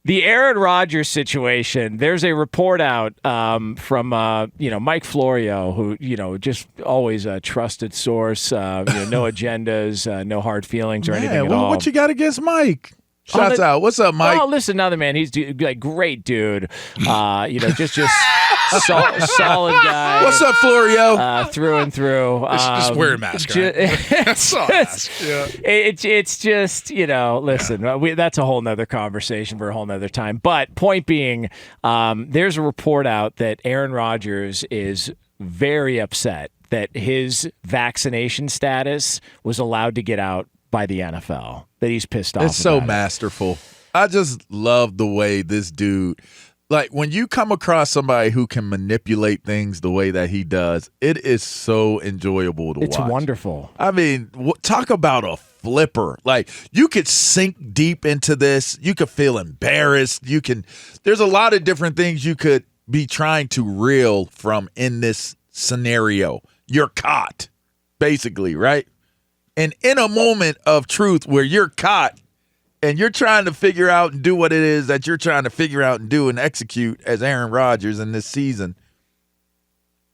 The Aaron Rodgers situation, there's a report out from Mike Florio, who, just always a trusted source, no agendas, no hard feelings or anything at all. What you got against Mike? Shouts out. What's up, Mike? Oh, listen, another man. He's great dude. Just solid guy. What's up, Florio? Through and through. Just wear a mask, right? It's just, listen, that's a whole nother conversation for a whole nother time. But point being, there's a report out that Aaron Rodgers is very upset that his vaccination status was allowed to get out by the NFL, that he's pissed off. It's so about masterful. I just love the way this dude, like when you come across somebody who can manipulate things the way that he does, it is so enjoyable to watch. It's wonderful. I mean, talk about a flipper. Like, you could sink deep into this. You could feel embarrassed. There's a lot of different things you could be trying to reel from in this scenario. You're caught, basically, right? And in a moment of truth where you're caught and you're trying to figure out and do what it is that you're trying to figure out and do and execute as Aaron Rodgers in this season,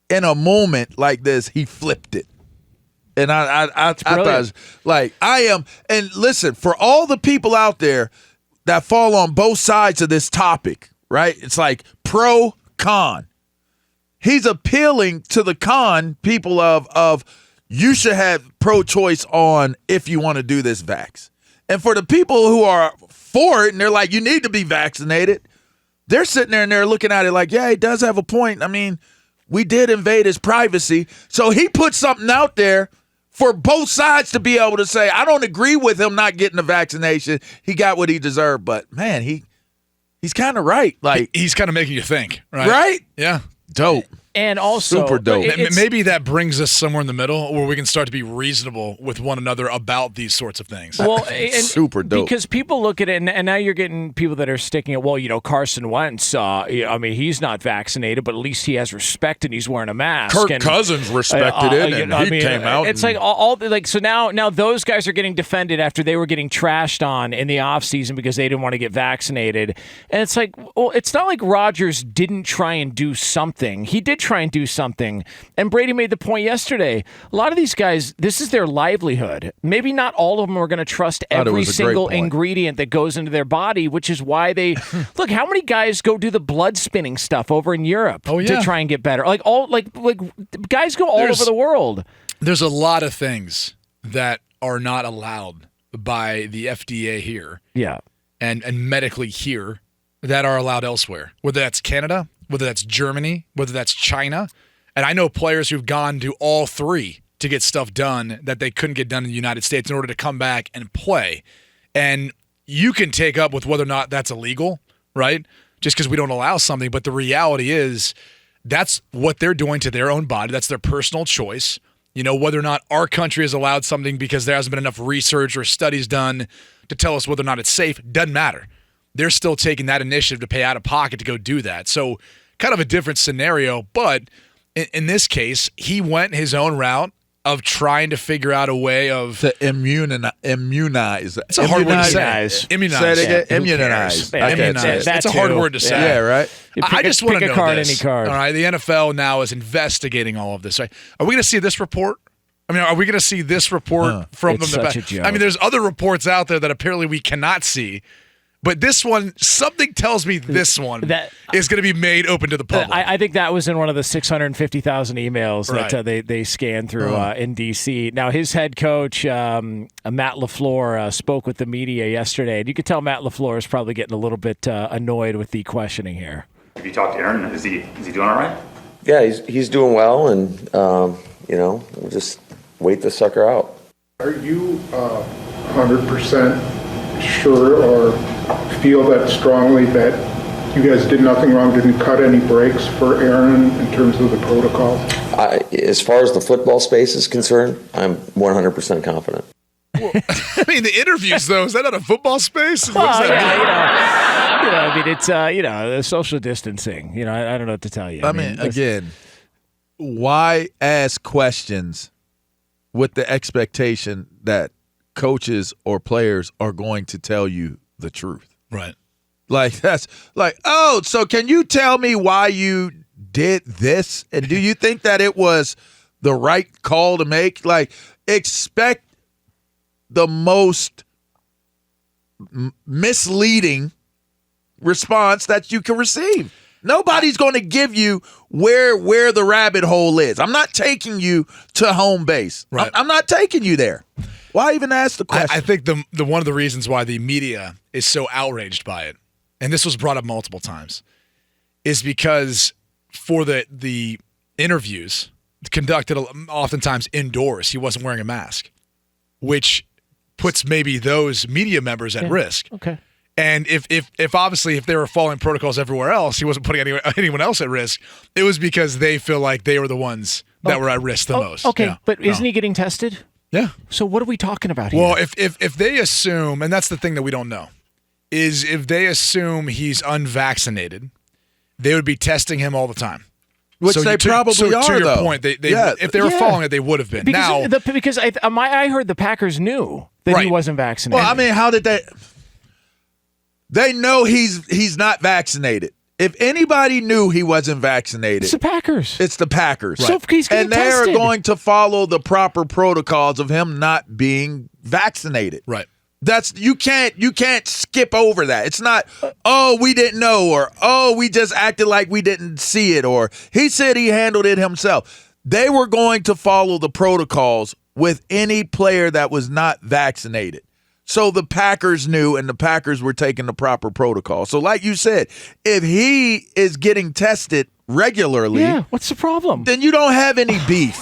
in a moment like this, he flipped it. And I thought, it was like, and listen, for all the people out there that fall on both sides of this topic, right? It's like pro, con. He's appealing to the con people of you should have pro-choice on if you want to do this vax. And for the people who are for it and they're like, you need to be vaccinated, they're sitting there and they're looking at it like, yeah, he does have a point. I mean, we did invade his privacy. So he put something out there for both sides to be able to say, I don't agree with him not getting the vaccination. He got what he deserved. But, man, he's kind of right. Like, he's kind of making you think, right? Right? Yeah. Dope. And also, super dope. Maybe that brings us somewhere in the middle where we can start to be reasonable with one another about these sorts of things. Well, super dope. Because people look at it, and now you're getting people that are sticking it. Well, Carson Wentz, he's not vaccinated, but at least he has respect and he's wearing a mask. Kirk Cousins respected it, and he came out. It's like so now those guys are getting defended after they were getting trashed on in the offseason because they didn't want to get vaccinated. And it's like, well, it's not like Rodgers didn't try and do something. He did try and do something. And Brady made the point yesterday. A lot of these guys, this is their livelihood. Maybe not all of them are going to trust every single ingredient that goes into their body, which is why they look. How many guys go do the blood spinning stuff over in Europe to try and get better? Like guys go all over the world. There's a lot of things that are not allowed by the FDA here. Yeah, and medically here that are allowed elsewhere. Whether that's Canada, whether that's Germany, whether that's China. And I know players who've gone to all three to get stuff done that they couldn't get done in the United States in order to come back and play. And you can take up with whether or not that's illegal, right? Just because we don't allow something. But the reality is that's what they're doing to their own body. That's their personal choice. Whether or not our country has allowed something because there hasn't been enough research or studies done to tell us whether or not it's safe, doesn't matter. They're still taking that initiative to pay out of pocket to go do that. So kind of a different scenario. But in this case, he went his own route of trying to figure out a way of to immunize. It's a hard word to say. Immunize. Say it again. Immunize. That's a hard word to say. Yeah, right. I just want to know any card. All right, the NFL now is investigating all of this. Right? Are we going to see this report? I mean, are we going to see this report from them? Such a joke. I mean, there's other reports out there that apparently we cannot see. But this one, something tells me this one is going to be made open to the public. I think that was in one of the 650,000 emails that they scanned through in D.C. Now, his head coach, Matt LaFleur, spoke with the media yesterday. And you could tell Matt LaFleur is probably getting a little bit annoyed with the questioning here. Have you talked to Aaron? Is he doing all right? Yeah, he's doing well, and, we'll just wait the sucker out. Are you 100% sure or feel that strongly that you guys did nothing wrong, didn't cut any breaks for Aaron in terms of the protocol? As far as the football space is concerned, I'm 100% confident. Well, I mean, the interviews, though, is that not a football space? Well, I mean, it's, the social distancing. I don't know what to tell you. I mean, again, why ask questions with the expectation that coaches or players are going to tell you the truth? Right. Like, that's like, oh, so can you tell me why you did this? And do you think that it was the right call to make? Like, expect the most misleading response that you can receive. Nobody's going to give you where the rabbit hole is. I'm not taking you to home base. Right. I'm not taking you there. Why even ask the question? I think the one of the reasons why the media is so outraged by it, and this was brought up multiple times, is because for the interviews conducted oftentimes indoors, he wasn't wearing a mask, which puts maybe those media members at risk. Okay. And if obviously if they were following protocols everywhere else, he wasn't putting anyone else at risk. It was because they feel like they were the ones that were at risk the most. Okay, Yeah. but isn't he getting tested? Yeah. So what are we talking about here? Well, if they assume, and that's the thing that we don't know, is if they assume he's unvaccinated, they would be testing him all the time. Which they probably are, to your though. point, if they were Yeah. following it, they would have been. Because I heard the Packers knew that he Right. wasn't vaccinated. Well, I mean, how did they? They know he's not vaccinated. If anybody knew he wasn't vaccinated, it's the Packers. it's the Packers. So if he's getting and they are tested. going to follow the proper protocols of him not being vaccinated. Right. That's you can't skip over that. It's not, oh, we didn't know, or oh, we just acted like we didn't see it, or he said he handled it himself. They were going to follow the protocols with any player that was not vaccinated. So the Packers knew, and the Packers were taking the proper protocol. So like you said, if he is getting tested regularly, yeah, what's the problem? then you don't have any beef.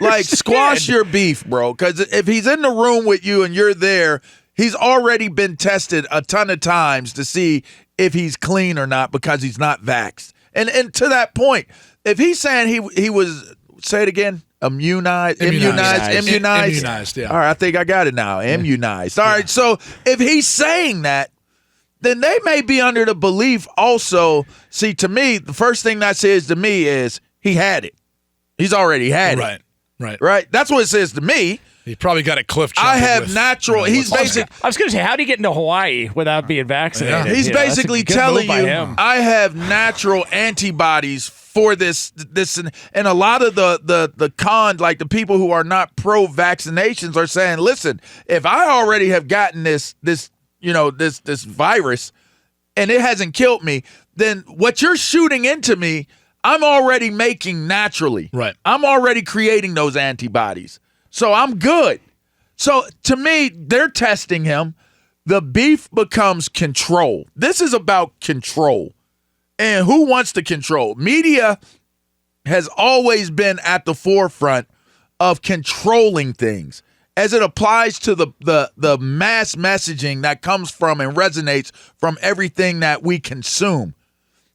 Like, squash your beef, bro. Because if he's in the room with you and you're there, he's already been tested a ton of times to see if he's clean or not because he's not vaxxed. And to that point, if he's saying he was, say it again, immunized, Immunized, yeah. All right, I think I got it now. Immunized. All right, so if he's saying that, then they may be under the belief also. See, to me, the first thing that says to me is he had it. He's already had it. Right. That's what it says to me. He probably got it cliff. I have natural. He's basically. I was going to say, how did he get into Hawaii without being vaccinated? Yeah. He's basically telling you, I have natural antibodies for this, and a lot of the con, like the people who are not pro vaccinations, are saying, listen, if I already have gotten this virus, and it hasn't killed me, then what you're shooting into me, I'm already making naturally. Right. I'm already creating those antibodies. So I'm good. So to me, they're testing him. The beef becomes control. This is about control. And who wants to control? Media has always been at the forefront of controlling things as it applies to the mass messaging that comes from and resonates from everything that we consume.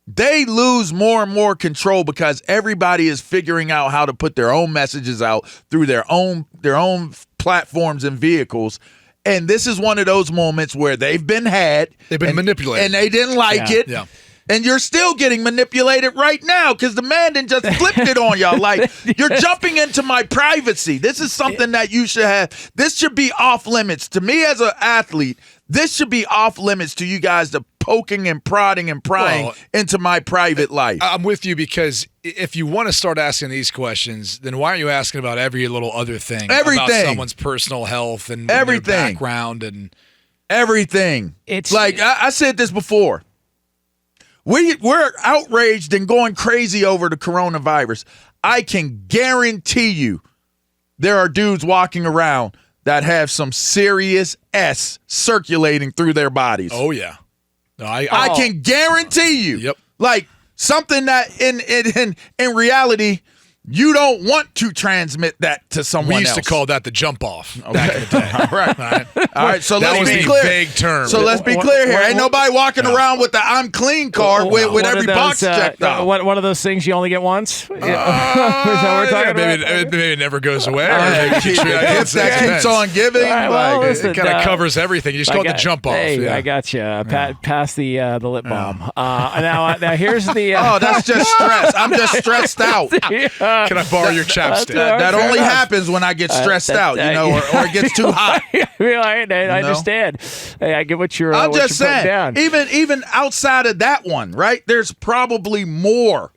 They lose more and more control because everybody is figuring out how to put their own messages out through their own platforms and vehicles. And this is one of those moments where they've been manipulated. And they didn't like it. Yeah. And you're still getting manipulated right now because the man done just flipped it on y'all. Like, you're jumping into my privacy. This is something that you should have. This should be off limits. To me as an athlete, this should be off limits to you guys to poking and prodding and prying into my private life. I'm with you because if you want to start asking these questions, then why aren't you asking about every little other thing? Everything. About someone's personal health and their background and everything. It's like I said this before. We're outraged and going crazy over the coronavirus. I can guarantee you there are dudes walking around that have some serious S circulating through their bodies. Oh, yeah. No, I can guarantee you. Yep. Like something that in reality, you don't want to transmit that to someone else. We used to call that the jump off back in the day. All right. So that let's was be the clear. vague term. So let's be clear here. Ain't nobody walking around with the I'm clean card with every box checked out. One of those things you only get once? Is that what we're talking about? Maybe it never goes away. That keeps on giving. It kind of covers everything. You just call it the jump off. Hey, I got you. Pass the lip balm. Now here's the. Oh, that's just stress. I'm just stressed out. Can I borrow your chapstick? That only happens when I get stressed out, or it gets too hot. I understand. Hey, I get what you're. I'm what just you're putting saying, down. even outside of that one, right? There's probably more.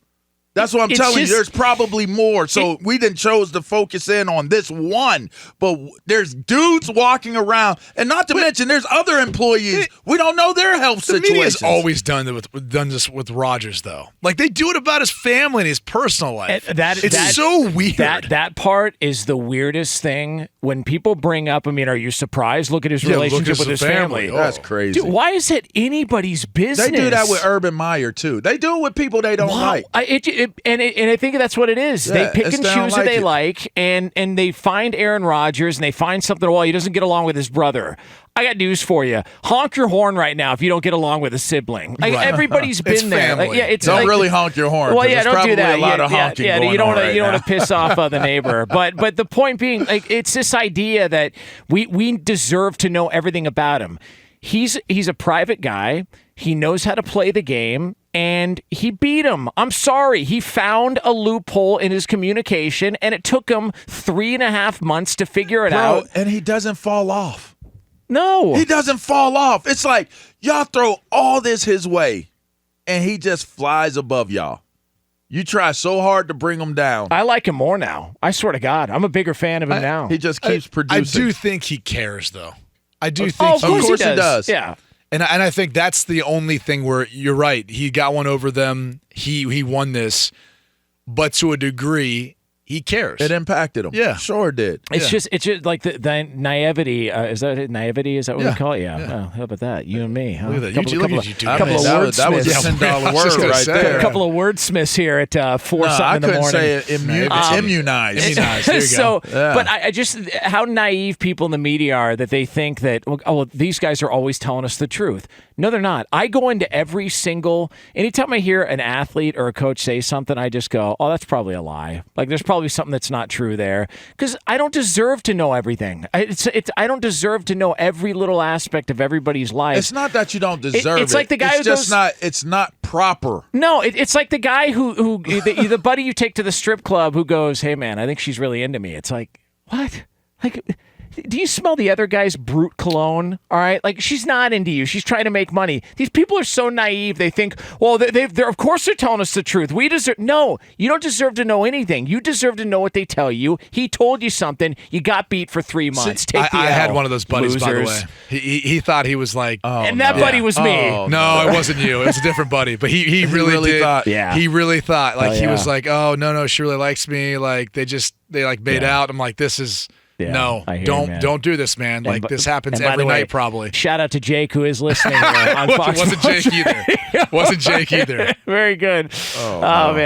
That's what I'm telling you. There's probably more. So we didn't chose to focus in on this one, but there's dudes walking around, and not to mention there's other employees. We don't know their health situations. The media's always done this with Rodgers, though. Like they do it about his family and his personal life. It's so weird. That part is the weirdest thing. When people bring up, I mean, are you surprised? Look at his relationship with his family. Oh. That's crazy. Dude, why is it anybody's business? They do that with Urban Meyer too. They do it with people they don't like. And I think that's what it is. Yeah, they pick and choose who they like, and they find Aaron Rodgers, and they find something, well, he doesn't get along with his brother. I got news for you. Honk your horn right now if you don't get along with a sibling. Like, everybody's been there. Like, don't really honk your horn. Well, don't do that. A lot of honking going you don't on want to piss off the neighbor. But the point being, like, it's this idea that we deserve to know everything about him. He's a private guy. He knows how to play the game, and he beat him. I'm sorry. He found a loophole in his communication, and it took him 3.5 months to figure it out. And he doesn't fall off. No. He doesn't fall off. It's like y'all throw all this his way, and he just flies above y'all. You try so hard to bring him down. I like him more now. I swear to God. I'm a bigger fan of him now. He just keeps producing. I do think he cares, though. I do think of course he does. Yeah. And I think that's the only thing where you're right. He got one over them. He won this. But to a degree, he cares. It impacted him. Yeah. Sure did. It's just like the naivety. Is that it? Naivety? Is that what we call it? Yeah. Oh, how about that? You and me. Huh? Look at that. That was a $10 word right there. A couple of wordsmiths here at 4 something in the morning. I couldn't say immunized. Immunized. There you so, go. Yeah. But I just how naive people in the media are that they think that these guys are always telling us the truth. No, they're not. I go into anytime I hear an athlete or a coach say something, I just go, oh, that's probably a lie. Like there's probably something that's not true there, because I don't deserve to know everything. I don't deserve to know every little aspect of everybody's life. It's not that you don't deserve it. It's like the guy it's not proper. No, it's like the guy who the buddy you take to the strip club who goes, hey man, I think she's really into me. It's like, what? Like, do you smell the other guy's brute cologne? All right, like she's not into you. She's trying to make money. These people are so naive. They think, well, they're of course they're telling us the truth. We deserve. No, you don't deserve to know anything. You deserve to know what they tell you. He told you something. You got beat for 3 months. I had one of those buddies, by the way. He thought he was like, that buddy was me. No, it wasn't you. It was a different buddy. But he really thought. Yeah. He really thought. Like he was like, oh no, she really likes me. Like they made out. I'm like, this is. Yeah, don't do this, man. Like this happens every night, probably. Shout out to Jake, who is listening on Fox. Wasn't Jake either. Wasn't Jake either. Very good. Oh man.